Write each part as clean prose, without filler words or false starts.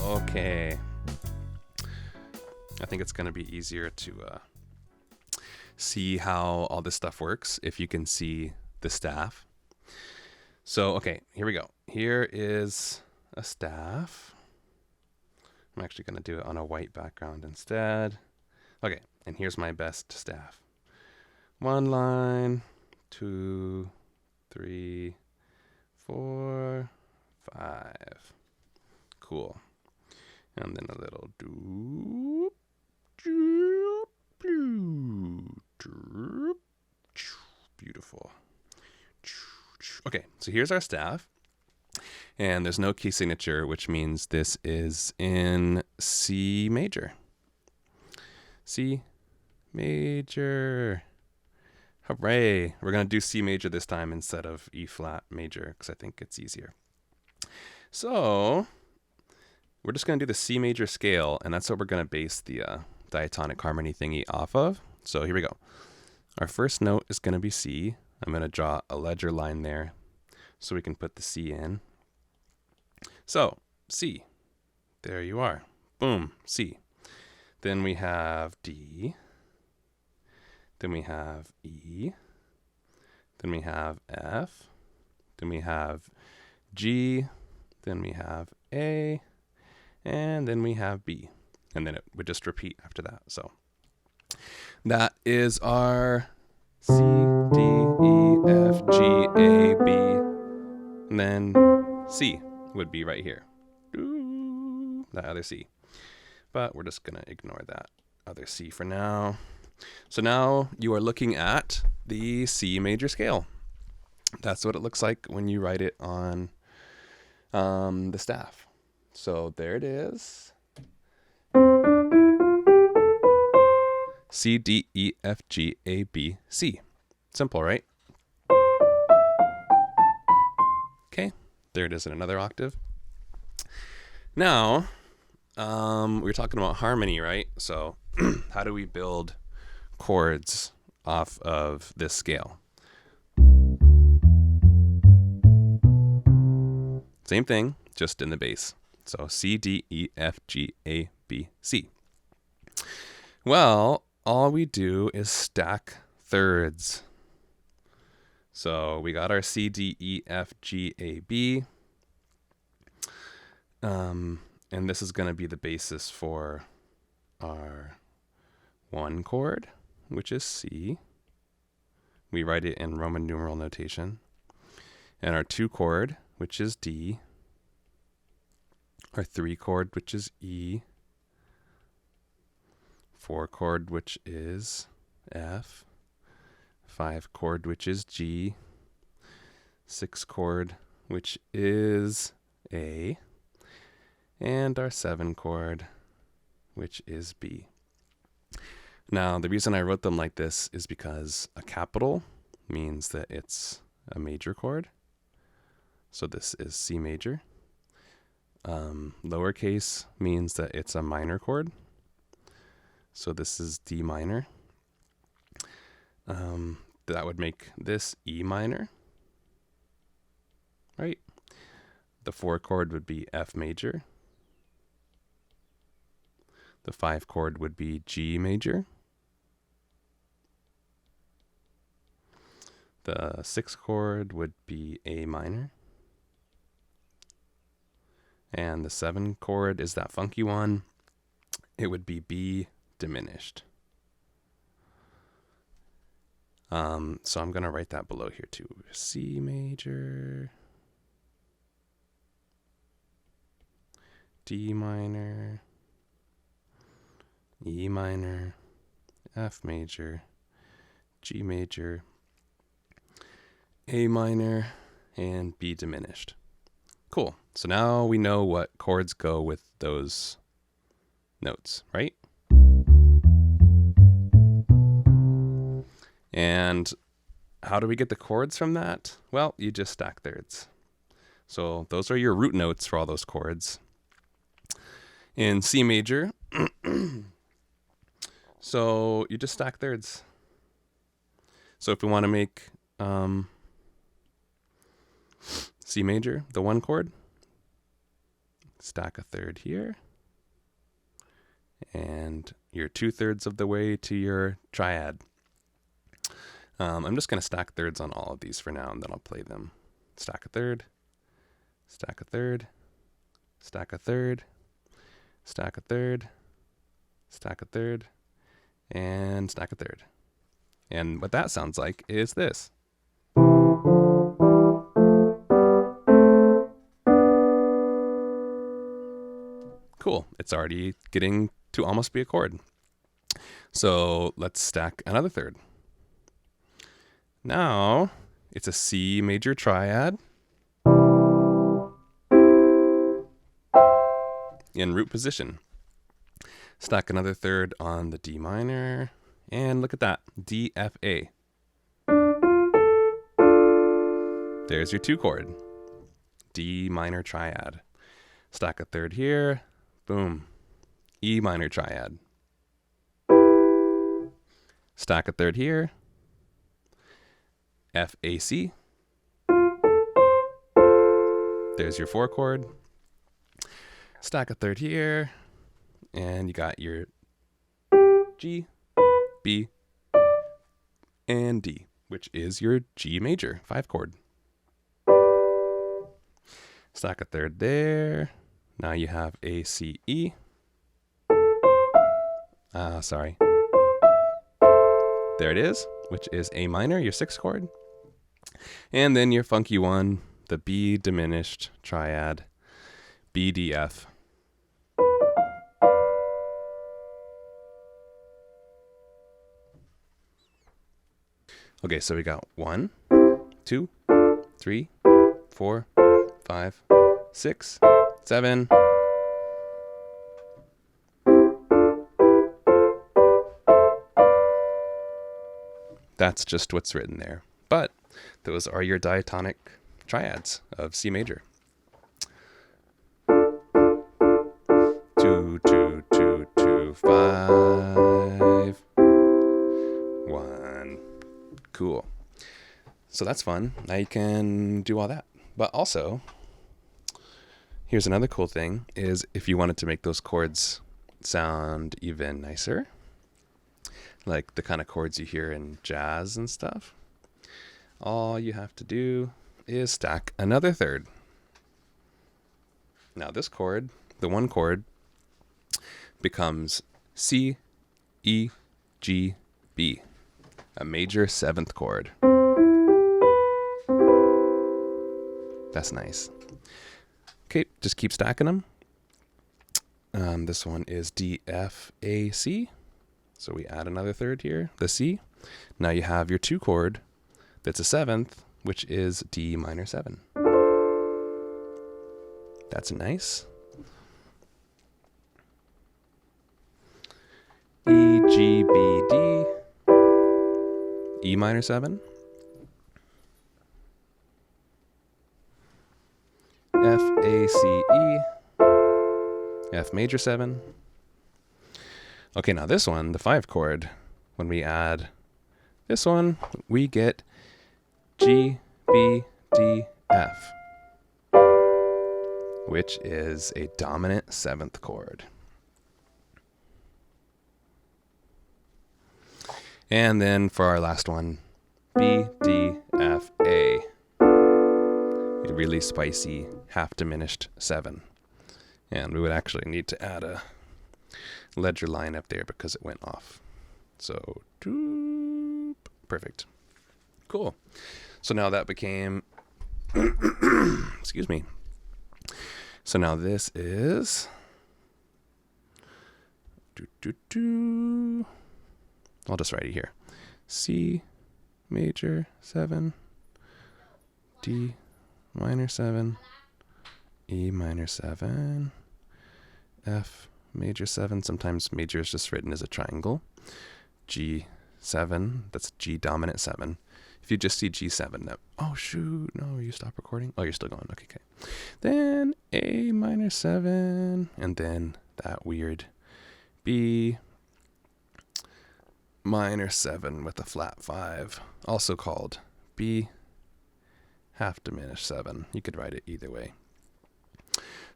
Okay. I think it's going to be easier to see how all this stuff works if you can see the staff. So, okay, here we go. Here is a staff. I'm actually going to do it on a white background instead. Okay, and here's my best staff. 1 line, 2, 3, 4, 5. Cool. And then a little doop, doop, doop, doop. Beautiful. Okay, so here's our staff. And there's no key signature, which means this is in C major. C major. Hooray. We're going to do C major this time instead of E flat major because I think it's easier. So we're just going to do the C major scale, and that's what we're going to base the diatonic harmony thingy off of. So here we go. Our first note is going to be C. I'm going to draw a ledger line there so we can put the C in. So C. There you are. Boom. C. Then we have D. Then we have E. Then we have F. Then we have G. Then we have A. And then we have B. And then it would just repeat after that. So that is our C, D, E, F, G, A, B. And then C would be right here. That other C. But we're just going to ignore that other C for now. So now you are looking at the C major scale. That's what it looks like when you write it on the staff. So there it is. C, D, E, F, G, A, B, C. Simple, right? Okay, there it is in another octave. Now, we were talking about harmony, right? So how do we build chords off of this scale? Same thing, just in the bass. So C, D, E, F, G, A, B, C. Well, all we do is stack thirds. So we got our C, D, E, F, G, A, B. And this is going to be the basis for our 1 chord, which is C. We write it in Roman numeral notation. And our 2 chord, which is D. Our 3 chord, which is E. 4 chord, which is F. 5 chord, which is G. 6 chord, which is A. And our 7 chord, which is B. Now, the reason I wrote them like this is because a capital means that it's a major chord. So this is C major. Lowercase means that it's a minor chord. So this is D minor. That would make this E minor, right? The 4 chord would be F major. The 5 chord would be G major. The 6 chord would be A minor. And the 7 chord is that funky one. It would be B diminished. So I'm going to write that below here too. C major, D minor, E minor, F major, G major, A minor, and B diminished. Cool. So now we know what chords go with those notes, right? And how do we get the chords from that? Well, you just stack thirds. So those are your root notes for all those chords. In C major, so you just stack thirds. So if we want to make C major, the 1 chord, stack a third here, and you're 2/3 of the way to your triad. I'm just going to stack thirds on all of these for now, and then I'll play them. Stack a third, stack a third, stack a third, stack a third, stack a third, and stack a third. And what that sounds like is this. Cool. It's already getting to almost be a chord. So let's stack another third. Now it's a C major triad in root position. Stack another third on the D minor, and look at that, D, F, A. There's your 2 chord, D minor triad. Stack a third here, boom, E minor triad. Stack a third here, F, A, C. There's your 4 chord. Stack a third here, and you got your G, B, and D, which is your G major 5 chord. Stack a third there. Now you have A, C, E. Sorry. There it is, which is A minor, your 6th chord. And then your funky one, the B diminished triad, B, D, F. Okay, so we got 1, 2, 3, 4, 5, 6, 7. That's just what's written there. But those are your diatonic triads of C major. 2, 2, 2, 2, 5, 1. Cool. So that's fun. Now you can do all that. But also, here's another cool thing, is if you wanted to make those chords sound even nicer, like the kind of chords you hear in jazz and stuff, all you have to do is stack another third. Now this chord, the 1 chord, becomes C, E, G, B, a major 7th chord. That's nice. Okay, just keep stacking them. This one is D, F, A, C. So we add another third here, the C. Now you have your 2 chord that's a 7th, which is D minor 7. That's nice. E, G, B, D, E minor 7. F, A, C, E, F major 7. Okay, now this one, the 5 chord, when we add this one, we get G, B, D, F, which is a dominant 7th chord. And then for our last one, B, D, F, A, a really spicy half diminished 7. And we would actually need to add a ledger line up there because it went off. So, doop, perfect. Cool. So now that became, excuse me. So now this is, I'll just write it here. C major 7, D minor 7, E minor 7, F major 7. Sometimes major is just written as a triangle. G7, that's G dominant 7. If you just see G7, that, oh shoot, no, you stop recording? Oh, you're still going, okay. Then A minor 7, and then that weird B minor 7 with a flat 5, also called B half diminished 7. You could write it either way.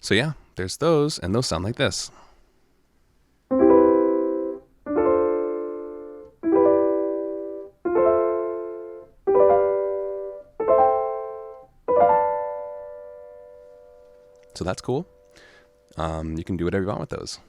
So yeah, there's those, and those sound like this. So that's cool. You can do whatever you want with those.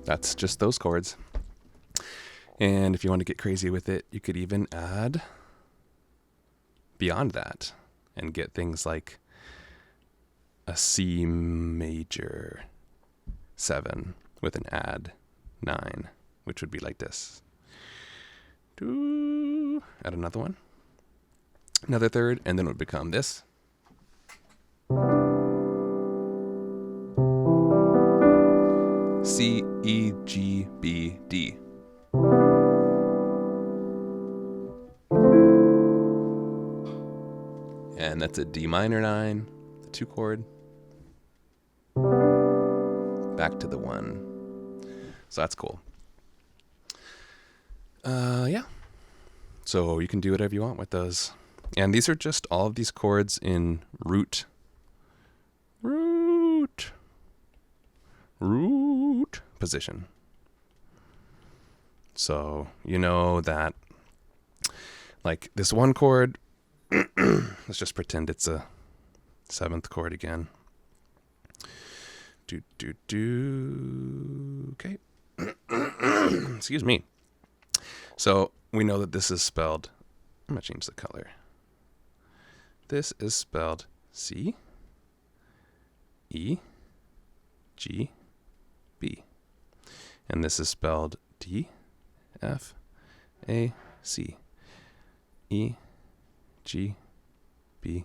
That's just those chords. And if you want to get crazy with it, you could even add beyond that and get things like a C major 7 with an add 9, which would be like this. Add another one, another third, and then it would become this. C, E, G, B, D. And that's a D minor 9, the 2 chord. Back to the 1. So that's cool. Yeah. So you can do whatever you want with those. And these are just all of these chords in root position. So you know that, like this one chord, let's just pretend it's a 7th chord again. Okay. Excuse me. So we know that this is spelled, I'm going to change the color. This is spelled C, E, G, B. And this is spelled D, F, A, C, E, G, B,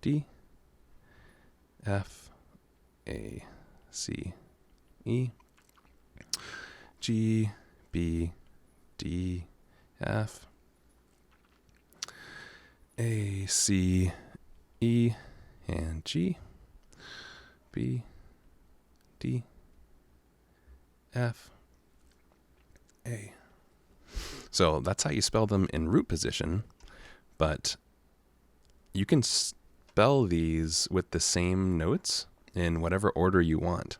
D, F, A, C, E, G, B, D, F, A, C, E, and G, B, D, F, A. So that's how you spell them in root position, but you can spell these with the same notes in whatever order you want.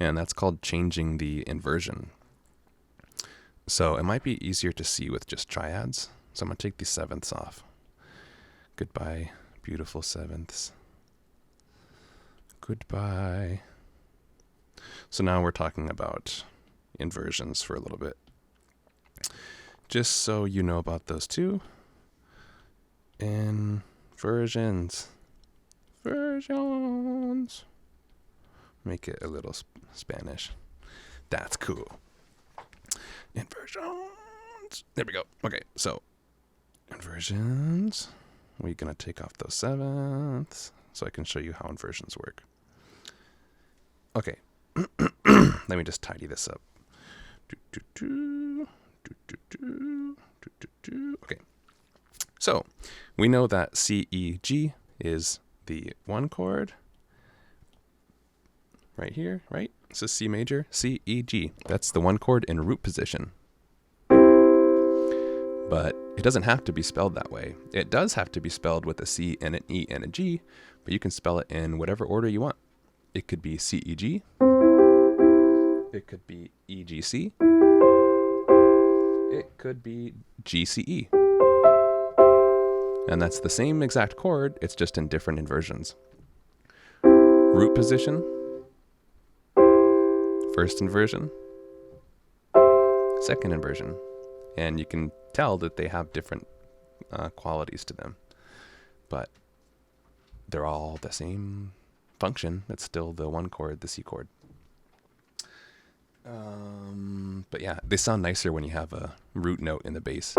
And that's called changing the inversion. So it might be easier to see with just triads. So I'm going to take these 7ths off. Goodbye, beautiful 7ths. Goodbye. So now we're talking about inversions for a little bit. Just so you know about those two. Inversions. Versions. Make it a little Spanish. That's cool. Inversions. There we go. Okay, so inversions. We're going to take off those 7ths so I can show you how inversions work. Okay. Let me just tidy this up. Okay. So we know that C, E, G is the 1 chord. Right here, right? This is C major, C, E, G. That's the 1 chord in root position. But it doesn't have to be spelled that way. It does have to be spelled with a C and an E and a G, but you can spell it in whatever order you want. It could be C, E, G. It could be E, G, C. It could be G, C, E. And that's the same exact chord, it's just in different inversions. Root position. First inversion, second inversion, and you can tell that they have different qualities to them, but they're all the same function. It's still the 1 chord, the C chord. But yeah, they sound nicer when you have a root note in the bass.